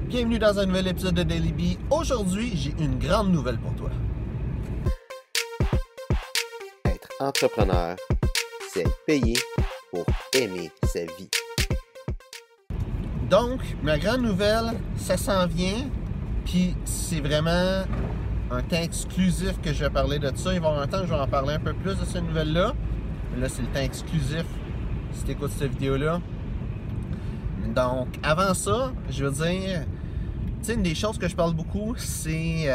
Bienvenue dans un nouvel épisode de Daily Bee. Aujourd'hui, j'ai une grande nouvelle pour toi. Être entrepreneur, c'est être payé pour aimer sa vie. Donc, ma grande nouvelle, ça s'en vient, puis c'est vraiment un temps exclusif que je vais parler de ça. Il va y avoir un temps que je vais en parler un peu plus de cette nouvelle-là. Mais là, c'est le temps exclusif si tu écoutes cette vidéo-là. Donc, avant ça, je veux dire, tu sais, une des choses que je parle beaucoup, c'est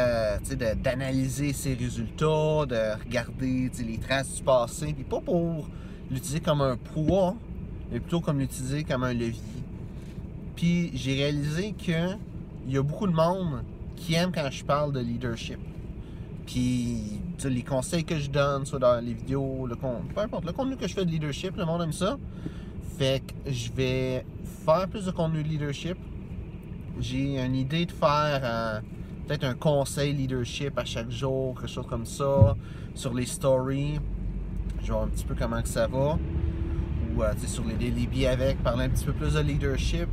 d'analyser ses résultats, de regarder les traces du passé, puis pas pour l'utiliser comme un poids, mais plutôt comme l'utiliser comme un levier. Puis j'ai réalisé qu'il y a beaucoup de monde qui aime quand je parle de leadership. Puis les conseils que je donne, soit dans les vidéos, peu importe, le contenu que je fais de leadership, le monde aime ça. Fait que je vais faire plus de contenu de leadership. J'ai une idée de faire peut-être un conseil leadership à chaque jour, quelque chose comme ça, sur les stories. Je vais voir un petit peu comment que ça va. Ou sur les Daily Bee avec, parler un petit peu plus de leadership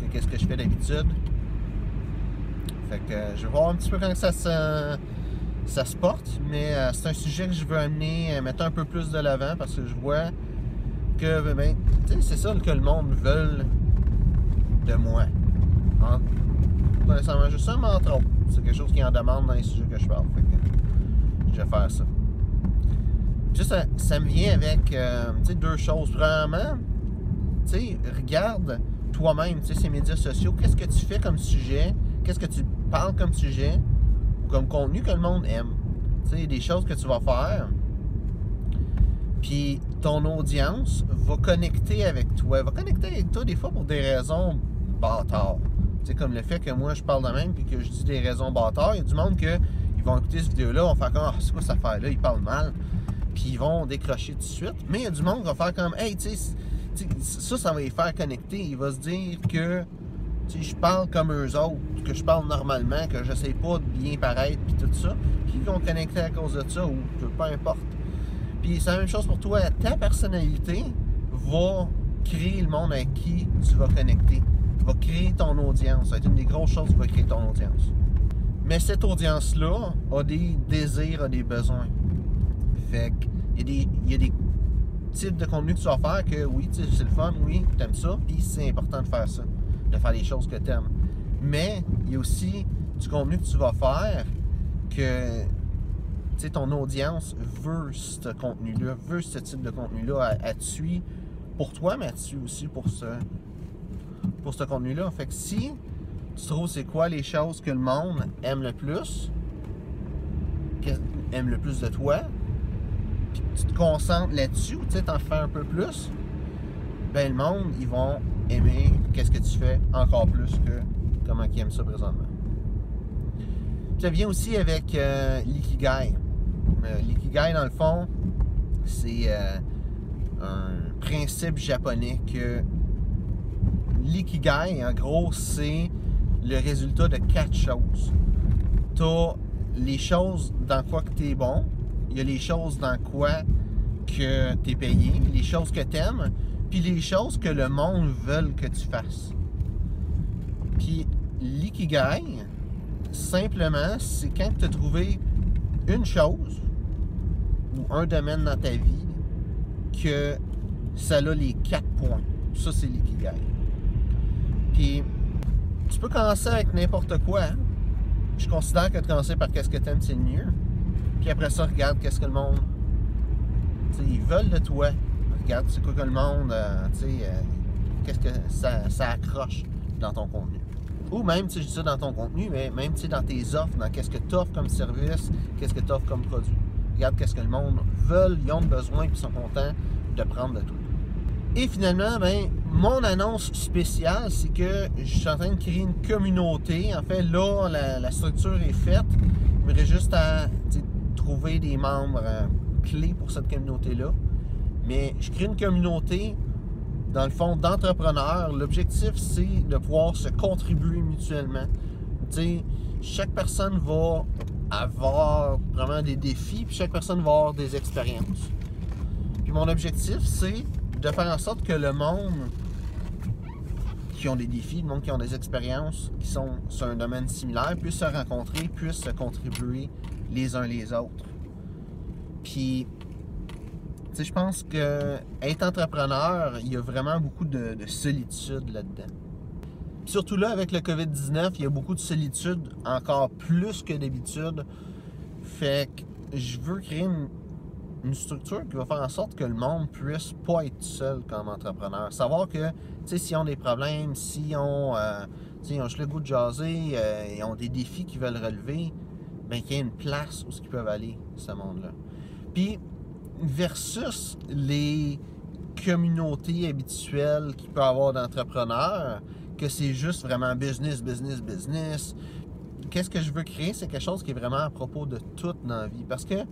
que qu'est-ce que je fais d'habitude. Fait que je vais voir un petit peu comment ça se porte, mais c'est un sujet que je veux amener, mettre un peu plus de l'avant parce que je vois que c'est ça que le monde veut de moi. Pas nécessairement juste ça, mais entre autres. C'est quelque chose qui en demande dans les sujets que je parle. Fait que je vais faire ça. Juste, ça me vient avec deux choses. Premièrement, regarde toi-même ces médias sociaux. Qu'est-ce que tu fais comme sujet? Qu'est-ce que tu parles comme sujet? Ou comme contenu que le monde aime? Des choses que tu vas faire. Puis ton audience va connecter avec toi. Va connecter avec toi des fois pour des raisons bâtards. Comme le fait que moi je parle de même puis que je dis des raisons bâtards. Il y a du monde ils vont écouter cette vidéo-là, vont faire comme c'est quoi cette affaire-là? Ils parlent mal. Puis ils vont décrocher tout de suite. Mais il y a du monde qui va faire comme hey, ça va les faire connecter. Il va se dire que je parle comme eux autres, que je parle normalement, que j'essaie pas de bien paraître puis tout ça. Puis ils vont connecter à cause de ça ou peu importe. Puis c'est la même chose pour toi. Ta personnalité va créer le monde avec qui tu vas connecter. Va créer ton audience. Ça va être une des grosses choses qui va créer ton audience. Mais cette audience-là a des désirs, a des besoins. Fait qu'il y a des types de contenu que tu vas faire que oui, c'est le fun, oui, t'aimes ça, puis c'est important de faire ça. De faire les choses que t'aimes. Mais il y a aussi du contenu que tu vas faire que ton audience veut ce contenu-là, veut ce type de contenu-là. Elle te suit pour toi, mais elle te suit aussi pour ce contenu-là. Fait que si tu trouves c'est quoi les choses que le monde aime le plus de toi, puis tu te concentres là-dessus, ou t'en fais un peu plus, ben le monde, ils vont aimer qu'est-ce que tu fais encore plus que comment ils aiment ça présentement. Ça vient aussi avec l'ikigai. L'ikigai, dans le fond, c'est un principe japonais que l'ikigai, en gros, c'est le résultat de 4 choses. Tu as les choses dans quoi que tu es bon, il y a les choses dans quoi que tu es payé, les choses que tu aimes, puis les choses que le monde veut que tu fasses. Puis l'ikigai, simplement, c'est quand tu as trouvé une chose ou un domaine dans ta vie que ça a les 4 points. Ça, c'est l'ikigai. Puis, tu peux commencer avec n'importe quoi. Hein? Je considère que de commencer par qu'est-ce que tu aimes, c'est le mieux. Puis après ça, regarde qu'est-ce que le monde... ils veulent de toi. Regarde c'est quoi que le monde... qu'est-ce que ça accroche dans ton contenu. Ou même, je dis ça dans ton contenu, mais même dans tes offres, dans qu'est-ce que tu offres comme service, qu'est-ce que tu offres comme produit. Regarde qu'est-ce que le monde veut, ils ont besoin, puis ils sont contents de prendre de toi. Et finalement, mon annonce spéciale, c'est que je suis en train de créer une communauté. En fait, là, la structure est faite. Il me reste juste à trouver des membres clés pour cette communauté-là. Mais je crée une communauté, dans le fond, d'entrepreneurs. L'objectif, c'est de pouvoir se contribuer mutuellement. Chaque personne va avoir vraiment des défis, puis chaque personne va avoir des expériences. Puis mon objectif, c'est de faire en sorte que le monde qui ont des défis, le monde qui ont des expériences, qui sont sur un domaine similaire, puissent se rencontrer, puissent se contribuer les uns les autres. Puis, tu sais, je pense que être entrepreneur, il y a vraiment beaucoup de solitude là-dedans. Surtout là, avec le COVID-19, il y a beaucoup de solitude, encore plus que d'habitude. Fait que je veux créer une structure qui va faire en sorte que le monde puisse pas être seul comme entrepreneur. Savoir que, tu sais, s'ils ont des problèmes, s'ils ont, ils ont juste le goût de jaser, ils ont des défis qu'ils veulent relever, bien qu'il y ait une place où ils peuvent aller, ce monde-là. Puis, versus les communautés habituelles qu'il peut y avoir d'entrepreneurs, que c'est juste vraiment business, business, business. Qu'est-ce que je veux créer? C'est quelque chose qui est vraiment à propos de toute dans la vie. Parce que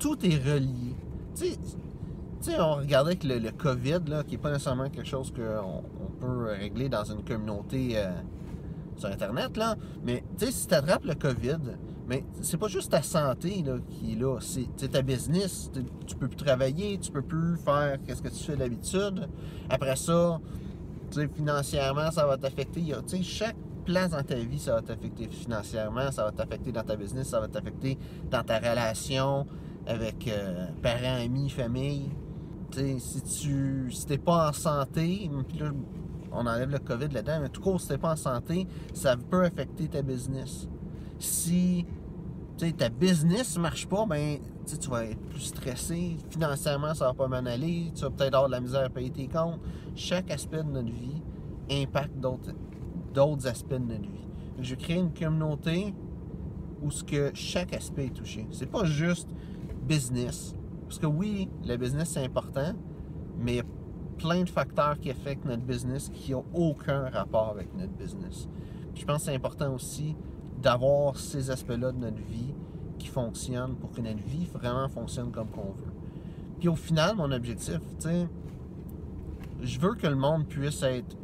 tout est relié. Tu sais, on regardait avec le COVID, là, qui n'est pas nécessairement quelque chose qu'on peut régler dans une communauté sur Internet, là. Mais tu sais, si tu attrapes le COVID, mais c'est pas juste ta santé là, qui est là, c'est ta business. Tu peux plus travailler, tu peux plus faire ce que tu fais d'habitude. Après ça, financièrement, ça va t'affecter. Chaque place dans ta vie, ça va t'affecter financièrement, ça va t'affecter dans ta business, ça va t'affecter dans ta relation avec parents, amis, famille. Si t'es pas en santé, puis là, on enlève le COVID là-dedans, mais tout court, si t'es pas en santé, ça peut affecter ta business. Si ta business ne marche pas, ben tu vas être plus stressé. Financièrement, ça va pas mal aller. Tu vas peut-être avoir de la misère à payer tes comptes. Chaque aspect de notre vie impacte d'autres aspects de notre vie. Donc, je crée une communauté où chaque aspect est touché. C'est pas juste business. Parce que oui, le business c'est important, mais il y a plein de facteurs qui affectent notre business qui n'ont aucun rapport avec notre business. Puis je pense que c'est important aussi d'avoir ces aspects-là de notre vie qui fonctionnent pour que notre vie vraiment fonctionne comme qu'on veut. Puis au final, mon objectif, je veux que le monde puisse être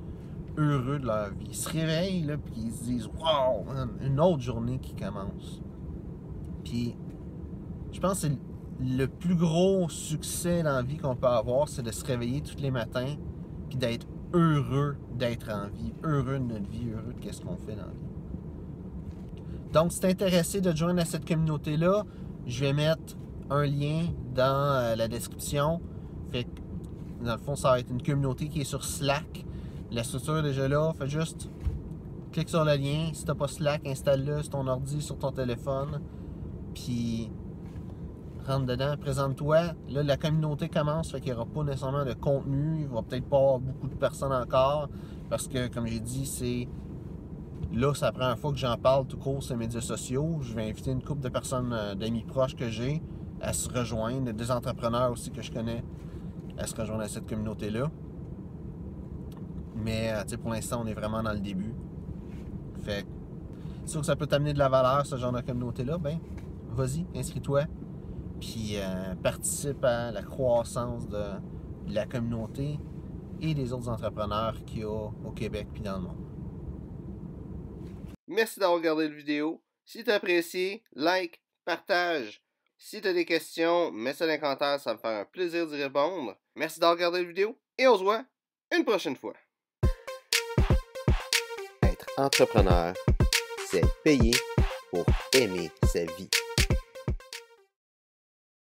heureux de leur vie. Ils se réveillent, là, puis ils se disent « Wow, man, une autre journée qui commence. » Puis je pense que c'est le plus gros succès dans la vie qu'on peut avoir, c'est de se réveiller tous les matins puis d'être heureux d'être en vie, heureux de notre vie, heureux de ce qu'on fait dans la vie. Donc, si tu es intéressé de te joindre à cette communauté-là, je vais mettre un lien dans la description. Fait que, dans le fond, ça va être une communauté qui est sur Slack. La structure est déjà là. Fais juste clique sur le lien. Si tu n'as pas Slack, installe-le sur ton ordi, sur ton téléphone. Puis, rentre dedans, présente-toi. Là, la communauté commence, fait qu'il n'y aura pas nécessairement de contenu. Il va peut-être pas avoir beaucoup de personnes encore. Parce que, comme j'ai dit, là, c'est la première fois que j'en parle tout court sur les médias sociaux. Je vais inviter une couple de personnes, d'amis proches que j'ai, à se rejoindre, des entrepreneurs aussi que je connais, à se rejoindre à cette communauté-là. Mais, pour l'instant, on est vraiment dans le début. Fait que, si ça peut t'amener de la valeur, ce genre de communauté-là, ben, vas-y, inscris-toi. Puis, participe à la croissance de la communauté et des autres entrepreneurs qu'il y a au Québec puis dans le monde. Merci d'avoir regardé la vidéo. Si tu as apprécié, like, partage. Si tu as des questions, mets ça dans les commentaires, ça me fait un plaisir d'y répondre. Merci d'avoir regardé la vidéo et on se voit une prochaine fois. Être entrepreneur, c'est payer pour aimer sa vie.